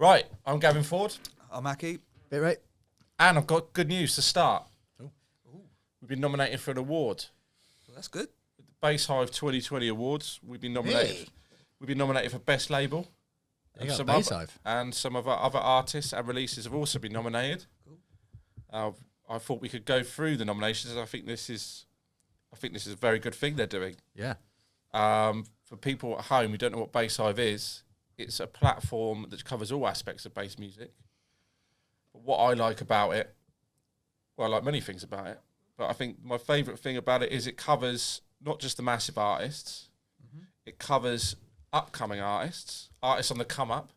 Right, I'm Gavin Ford. I'm Aki. Bit right. And I've got good news to start. Oh. We've been nominated for an award. Well, that's good. The Bass Hive 2020 Awards. We've been nominated. Really? We've been nominated for Best Label. You got Bass other, Hive. and some of our other artists and releases have also been nominated. Cool. I thought we could go through the nominations. I think this is a very good thing they're doing. Yeah. For people at home who don't know what Bass Hive is, it's a platform that covers all aspects of bass music. But what I like about it, well, I like many things about it, but I think my favourite thing about it is it covers not just the massive artists, it covers upcoming artists on the come up.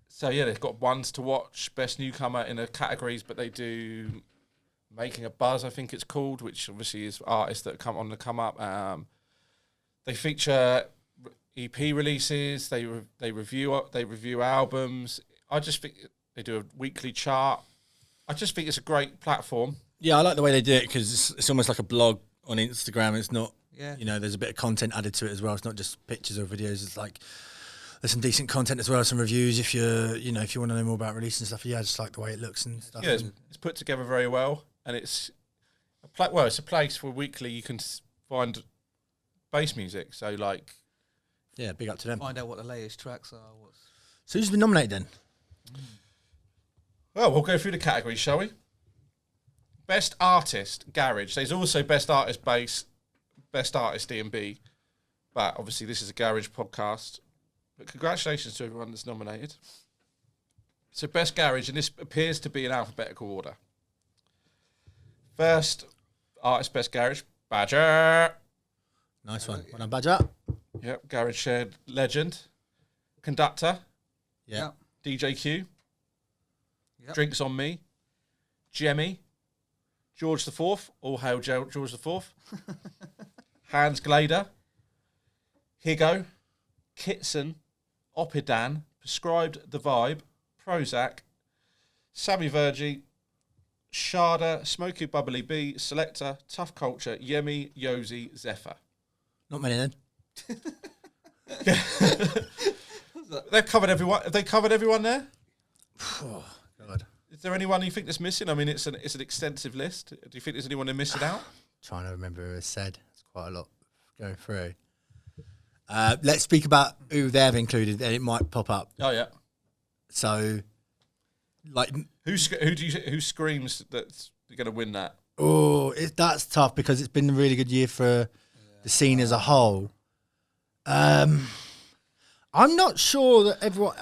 So yeah, they've got ones to watch, best newcomer in the categories, but they do Making a Buzz, I think it's called, which obviously is artists that come on the come up. They feature EP releases. They review albums. I just think they do a weekly chart. I just think it's a great platform. Yeah, I like the way they do it because it's almost like a blog on Instagram. It's not, Yeah. there's a bit of content added to it as well. It's not just pictures or videos. It's like there's some decent content as well, some reviews if if you want to know more about release and stuff. Yeah, I just like the way it looks and stuff. Yeah, it's put together very well, and it's a place where weekly you can find bass music. So like, yeah, big up to them. Find out what the latest tracks are. So who's been nominated then? well, we'll go through the categories, shall we? Best Artist, Garage. There's also Best Artist Bass, Best Artist D&B, but obviously this is a Garage podcast. But congratulations to everyone that's nominated. So Best Garage, and this appears to be in alphabetical order. First Artist Best Garage, Badger. Nice one. Well done, Badger. Yep, Garage Shared Legend. Conductor, Yeah. DJ Q. Yep. Drinks on Me. Jemmy. George the Fourth. All hail George the Fourth. Hans Glader. Higo. Kitson. Opidan. Prescribed the Vibe. Prozac. Sammy Virgie. Sharda. Smoky Bubbly Bee. Selector. Tough Culture. Yemi. Yosi. Zephyr. Not many then. They've covered everyone. Have they covered everyone there? Oh, God. Is there anyone you think that's missing? I mean, it's an extensive list. Do you think there's anyone they're missing out? Trying to remember who has said. It's quite a lot going through. Let's speak about who they've included, and it might pop up. Oh yeah. So, like, Who screams that you're going to win that? that's tough because it's been a really good year for the scene as a whole. I'm not sure that everyone.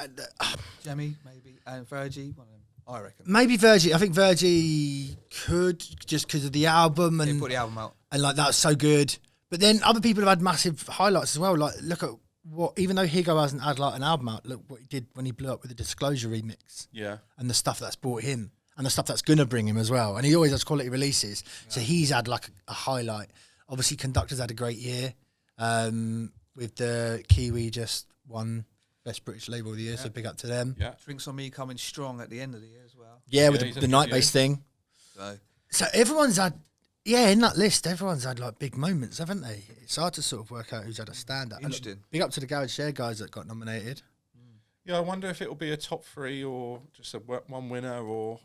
Jemmy, maybe, and Virgie, one of them, I reckon. Maybe Virgie. I think Virgie could just because of the album They and put the album out. like that's so good. But then other people have had massive highlights as well. Like look at what, even though Higo hasn't had like an album out, look what he did when he blew up with the Disclosure remix. Yeah. And the stuff that's brought him and the stuff that's gonna bring him as well. And he always has quality releases. Yeah. So he's had like a highlight. Obviously Conductor's had a great year. With the Kiwi just won Best British Label of the Year, so big up to them. Yeah. Drinks on Me coming strong at the end of the year as well. Yeah, with he's had the a night good bass thing. So everyone's had, in that list, everyone's had like big moments, haven't they? It's hard to sort of work out who's had a standout. Interesting. And big up to the Garage Share guys that got nominated. Yeah, I wonder if it will be a top three or just one winner, or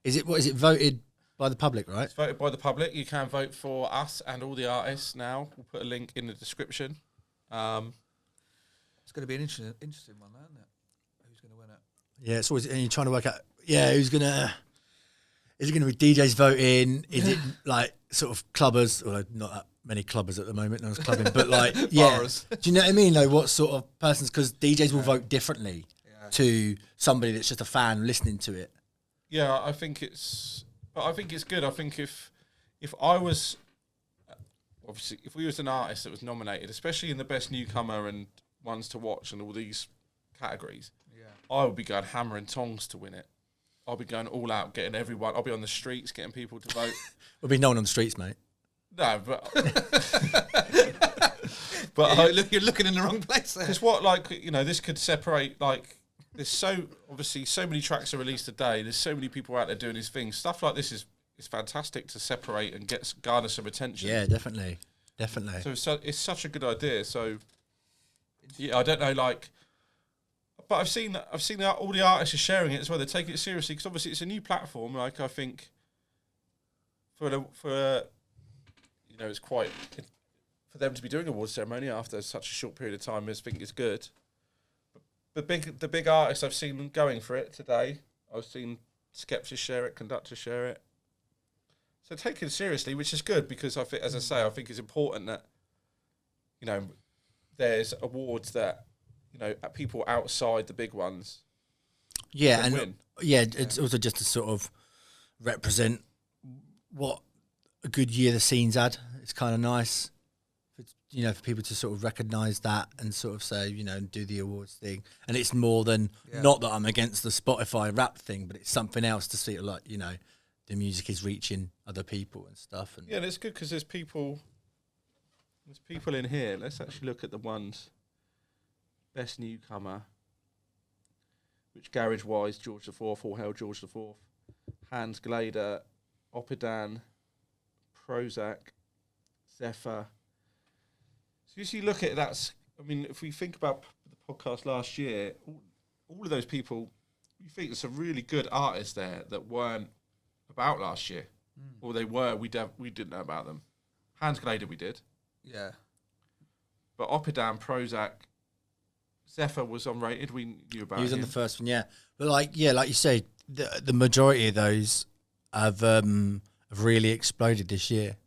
Is it voted by the public, right? it's voted by the public. You can vote for us and all the artists now. We'll put a link in the description. It's going to be an interesting one, isn't it? Who's going to win it? Yeah, it's always, and you're trying to work out, is it going to be DJs voting? Is it like sort of clubbers? Well, not that many clubbers at the moment, no one's clubbing, but like, yeah. Bars. Do you know what I mean? Like what sort of persons, because DJs will vote differently to somebody that's just a fan listening to it. Yeah, I think it's good. I think if I was, obviously, if we was an artist that was nominated, especially in the Best Newcomer and Ones to Watch and all these categories, I would be going hammer and tongs to win it. I'll be going all out, getting everyone. I'll be on the streets, getting people to vote. There'll be no one on the streets, mate. No, but you're looking in the wrong place there. because this could separate. Like, there's so many tracks are released a day. There's so many people out there doing these things. Stuff like this is fantastic to separate and garner some attention. Yeah, definitely. So it's such a good idea. So yeah, I don't know. Like, but I've seen that all the artists are sharing it as well. They're taking it seriously because obviously it's a new platform. Like I think it's quite for them to be doing a awards ceremony after such a short period of time. I think is good. But the big artists I've seen them going for it today. I've seen Skeptics share it, Conductor share it. So taking it seriously, which is good because I think, as I say, I think it's important that there's awards that people outside the big ones. Yeah, can and win. it's also just to sort of represent what a good year the scene's had. It's kind of nice, for people to sort of recognise that and sort of say, do the awards thing. And it's more than not that I'm against the Spotify rap thing, but it's something else to see, like the music is reaching other people and stuff. And and it's good because there's people in here. Let's actually look at the ones. Best Newcomer, which Garage Wise, George IV, All Hail George IV, Hans Glader, Oppidan, Prozac, Zephyr. So you see, look at that. I mean, if we think about the podcast last year, all of those people, you think there's some really good artists there that weren't about last year, or they were. We didn't know about them. Hans Glader, we did. Yeah. But Oppidan, Prozac, Zephyr was unrated. We knew about him. He was on the first one, yeah. But like you say, the majority of those have really exploded this year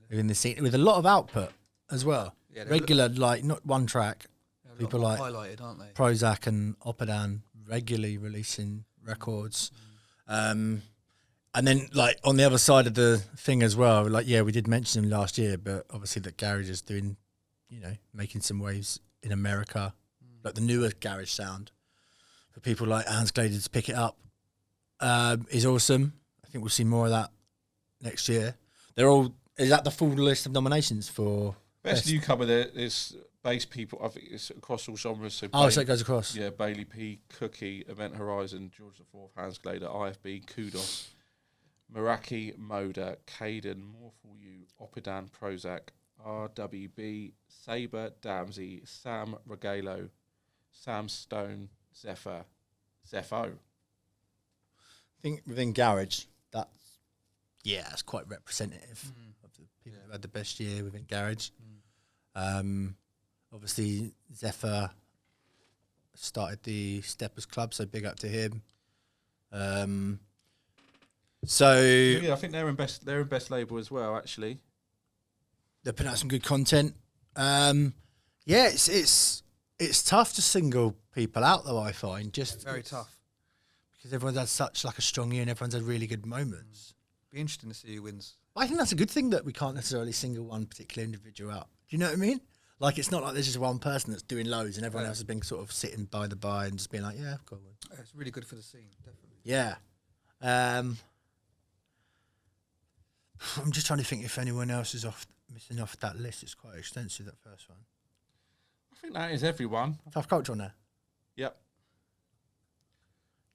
in the scene with a lot of output as well. Yeah, regular, not one track. People like highlighted, aren't they? Prozac and Oppidan regularly releasing records. And then, on the other side of the thing as well, we did mention him last year, but obviously that Garage is doing, making some waves in America, like the newer Garage sound. For people like Hans Glader to pick it up is awesome. I think we'll see more of that next year. Is that the full list of nominations for Best Newcomer? There is bass people. I think it's across all genres. So so it goes across. Yeah, Bailey P, Cookie, Event Horizon, George IV, Hans Glader, IFB, Kudos, Meraki, Moda, Caden, More For You, Oppidan, Prozac, RWB, Sabre, Damsey, Sam Regalo, Sam Stone, Zephyr, Zepho. I think within Garage, that's quite representative of the people who had the best year within Garage. Obviously, Zephyr started the Steppers Club, so big up to him. So yeah, I think they're in best label as well. Actually, they're putting out some good content. It's tough to single people out though. I find very tough because everyone's had such a strong year and everyone's had really good moments. Be interesting to see who wins. I think that's a good thing that we can't necessarily single one particular individual out. Do you know what I mean? It's not like there's just one person that's doing loads and everyone else has been sort of sitting by the bar and just being like, yeah, go on. It's really good for the scene, definitely. Yeah. I'm just trying to think if anyone else is missing off that list. It's quite extensive, that first one. I think that is everyone. Tough Culture on there. Yep.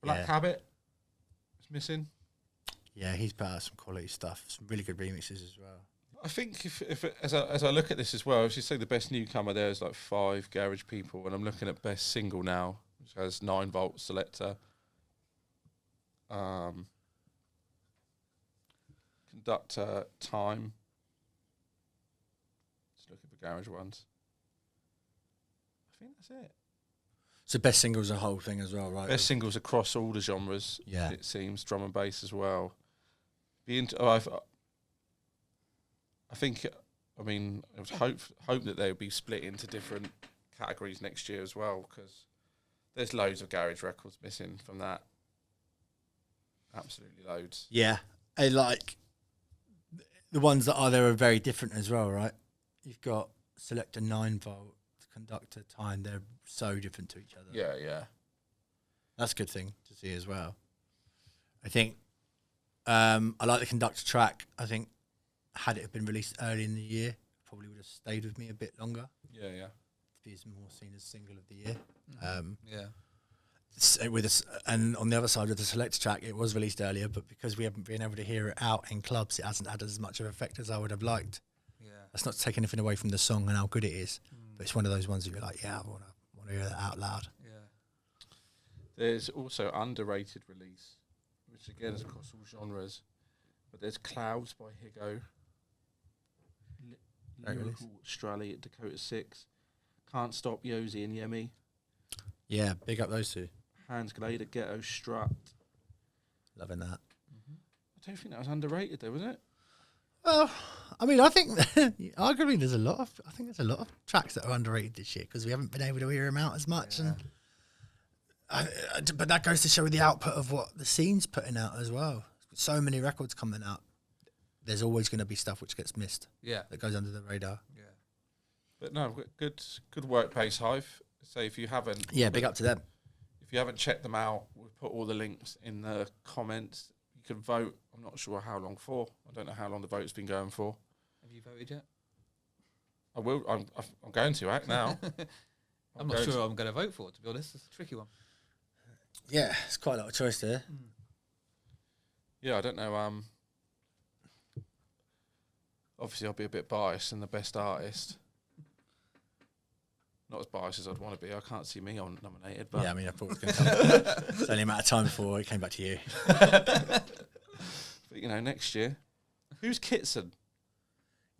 Black Habit is missing. Yeah, he's put out some quality stuff, some really good remixes as well. I think as I look at this as well, as you say, the best newcomer there is 5 Garage people, and I'm looking at best single now, which has 9-volt selector. Conductor, Time. Just looking for Garage ones. I think that's it. So best singles a whole thing as well, right? Best singles across all the genres. Yeah, it seems drum and bass as well. I would hope that they would be split into different categories next year as well, because there's loads of Garage records missing from that. Absolutely loads. Yeah, and the ones that are there are very different as well, right? You've got Selector 9-volt, Conductor, Time. They're so different to each other. Yeah. That's a good thing to see as well. I think I like the Conductor track. I think had it been released early in the year, probably would have stayed with me a bit longer. Yeah. To be more seen as single of the year. Yeah. And on the other side of the Selector track, it was released earlier, but because we haven't been able to hear it out in clubs, it hasn't had as much of an effect as I would have liked. Yeah. That's not taking anything away from the song and how good it is, but it's one of those ones that you're like, yeah, I want to hear that out loud. Yeah. There's also underrated release, which again is across all genres. But there's Clouds by Higo. Great release. Lyrical Australia at Dakota 6. Can't Stop Yosi and Yemi. Yeah, big up those two. Hans Glader, Ghetto Strut. Loving that. I don't think that was underrated though, was it? Well, I mean, I think arguably there's a lot of tracks that are underrated this year because we haven't been able to hear them out as much, and but that goes to show the output of what the scene's putting out as well. So many records coming out. There's always going to be stuff which gets missed. Yeah. That goes under the radar. Yeah. But no, good work, Bass Hive. So if you haven't, Big up to them. if you haven't checked them out, we've put all the links in the comments. You can vote. I'm not sure how long for. I don't know how long the vote's been going for. Have you voted yet? I will. I'm going to act now. I'm not sure I'm going to vote for it, to be honest. It's a tricky one. Yeah, it's quite a lot of choice there. Yeah, I don't know. Obviously, I'll be a bit biased in the best artist. Not as biased as I'd want to be. I can't see me on nominated, but Yeah, I mean, I thought it was going to come. It's only a matter of time before it came back to you. but you know, next year, who's Kitson?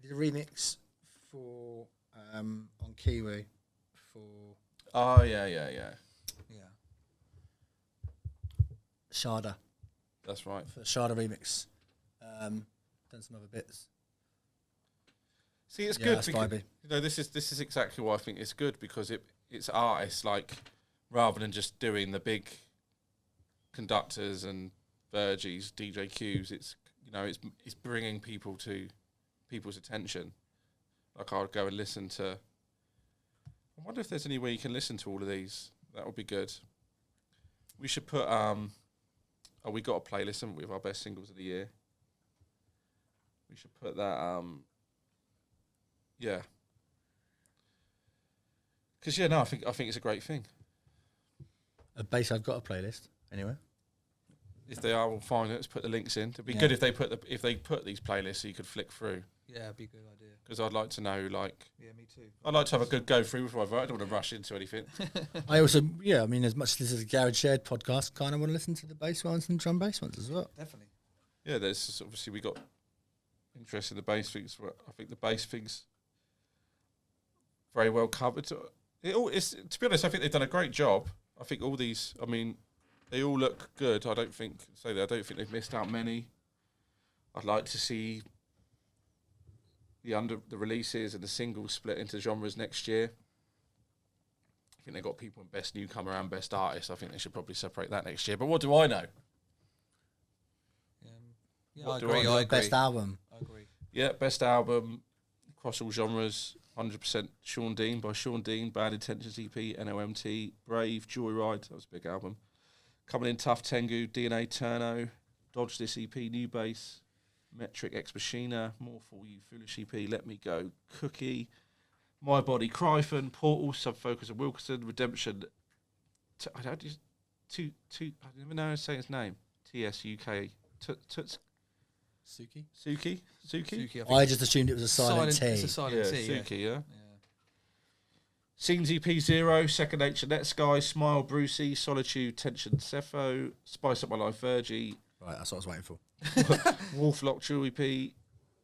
Did a remix for on Kiwi for Oh yeah. Yeah. Sharda. That's right. For the Sharda remix. Done some other bits. See, it's Yeah, good that's because vibey. you know this is exactly why I think it's good because it's artists like rather than just doing the big conductors and Virgies, DJ Qs. It's it's bringing people to people's attention. Like I'll go and listen to. I wonder if there's any way you can listen to all of these. That would be good. We should put we got a playlist haven't we, of our best singles of the year. We should put that yeah. Because I think it's a great thing. A Bass I've got a playlist anyway. If they are, we'll find it. Let's put the links in. It'd be Yeah. good if they put these playlists so you could flick through. Yeah, it'd be a good idea. Because I'd like to know, like, Yeah, me too. I'd like to have a good go through before I vote. I don't want to rush into anything. I also, I mean, as much as this is a Garage Shared podcast, kind of want to listen to the bass ones and drum bass ones as well. Definitely. Yeah, there's obviously we got interest in the bass things. I think the bass things very well covered. It's to be honest, I think they've done a great job. I think all these, I mean, they all look good. I don't think they've missed out many. I'd like to see the releases and the singles split into genres next year. I think they've got people in best newcomer and best artist. I think they should probably separate that next year. But what do I know? Yeah, What I do agree. I I agree. Best album. I agree. Yeah, best album across all genres. 100% Sean Dean by Sean Dean. Bad Intentions EP, NOMT, Brave, Joyride. That was a big album. Coming in Tough, Tengu, DNA, Turno, Dodge This EP, New Bass, Metric, Ex Machina, More For You, Foolish EP, Let Me Go, Cookie, My Body, Cryphon, Portal, Subfocus and Wilkinson, Redemption. I don't just I don't even know how to say his name. TSUK. Suki. Suki. I just assumed it was a silent T. It's a silent T. Suki, yeah. Yeah. Scenes EP 0, Second Nature, Net Sky, Smile, Brucey, Solitude, Tension, Cepho, Spice Up My Life, Virgie, Right, that's what I was waiting for. Wolf Lock, True EP,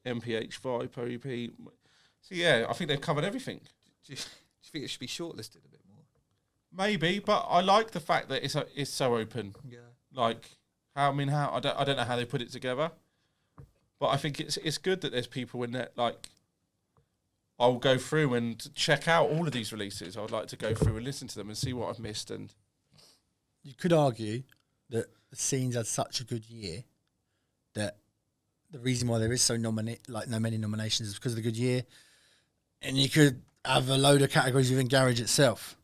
MPH 5, Po EP. So yeah, I think they've covered everything. Do you think it should be shortlisted a bit more? Maybe, but I like the fact that it's so open. Yeah. Like, I don't know how they put it together, but I think it's good that there's people in there. Like, I'll go through and check out all of these releases. I'd like to go through and listen to them and see what I've missed. And You could argue that the scene's had such a good year that the reason why there is no many nominations is because of the good year, and you could have a load of categories within Garage itself.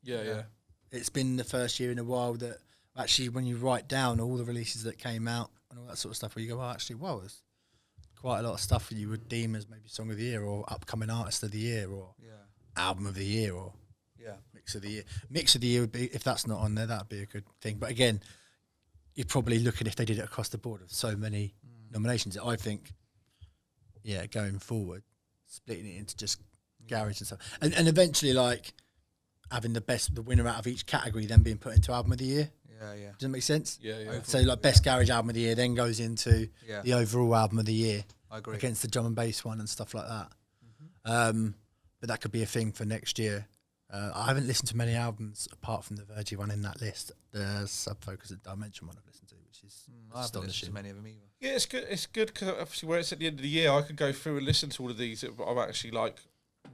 yeah. It's been the first year in a while that actually, when you write down all the releases that came out and all that sort of stuff, where you go, oh, actually, wow, there's quite a lot of stuff that you would deem as maybe Song of the Year or Upcoming Artist of the Year or Album of the Year or Mix of the Year. Mix of the Year would be, if that's not on there, that'd be a good thing. But again, you're probably looking if they did it across the board of so many nominations. I think, going forward, splitting it into just Garage and stuff, and eventually like having the winner out of each category then being put into Album of the Year. Yeah. Does that make sense? Yeah. So like best garage album of the year, then goes into Yeah. the overall album of the year I agree. against the drum and bass one and stuff like that. But that could be a thing for next year. I haven't listened to many albums apart from the Virgie one in that list. The Subfocus and Dimension one I've listened to, which is I haven't listened to astonishing. many of them either. Yeah, it's good. It's good because obviously, where it's at the end of the year, I could go through and listen to all of these. That I'm actually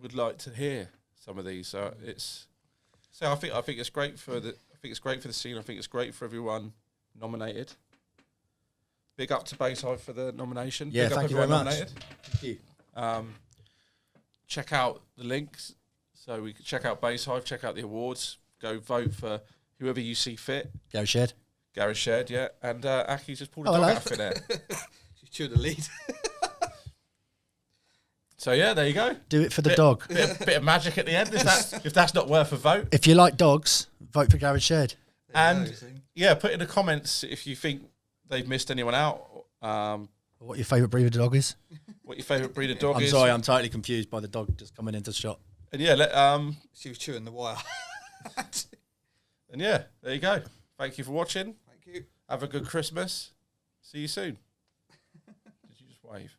would like to hear some of these. So I think it's great for the. I think it's great for the scene. I think it's great for everyone nominated. Big up to Bass Hive for the nomination. Yeah, Big up thank you very everyone much. nominated. Thank you. Check out the links. So we can check out Bass Hive, check out the awards. Go vote for whoever you see fit. Go Shed. Gareth Shared, yeah. And Aki's just pulled a Oh, dog hello. out for there. She's chewed the lead. So yeah, there you go. Do it for the dog. Bit of magic at the end. If that's not worth a vote. If you like dogs, vote for Garage Shed. And yeah, put in the comments if you think they've missed anyone out. What your favourite breed of dog is? What your favourite breed of dog I'm is. sorry, I'm totally confused by the dog just coming into the shop. And yeah, She was chewing the wire. and yeah, there you go. Thank you for watching. Thank you. Have a good Christmas. See you soon. Did you just wave?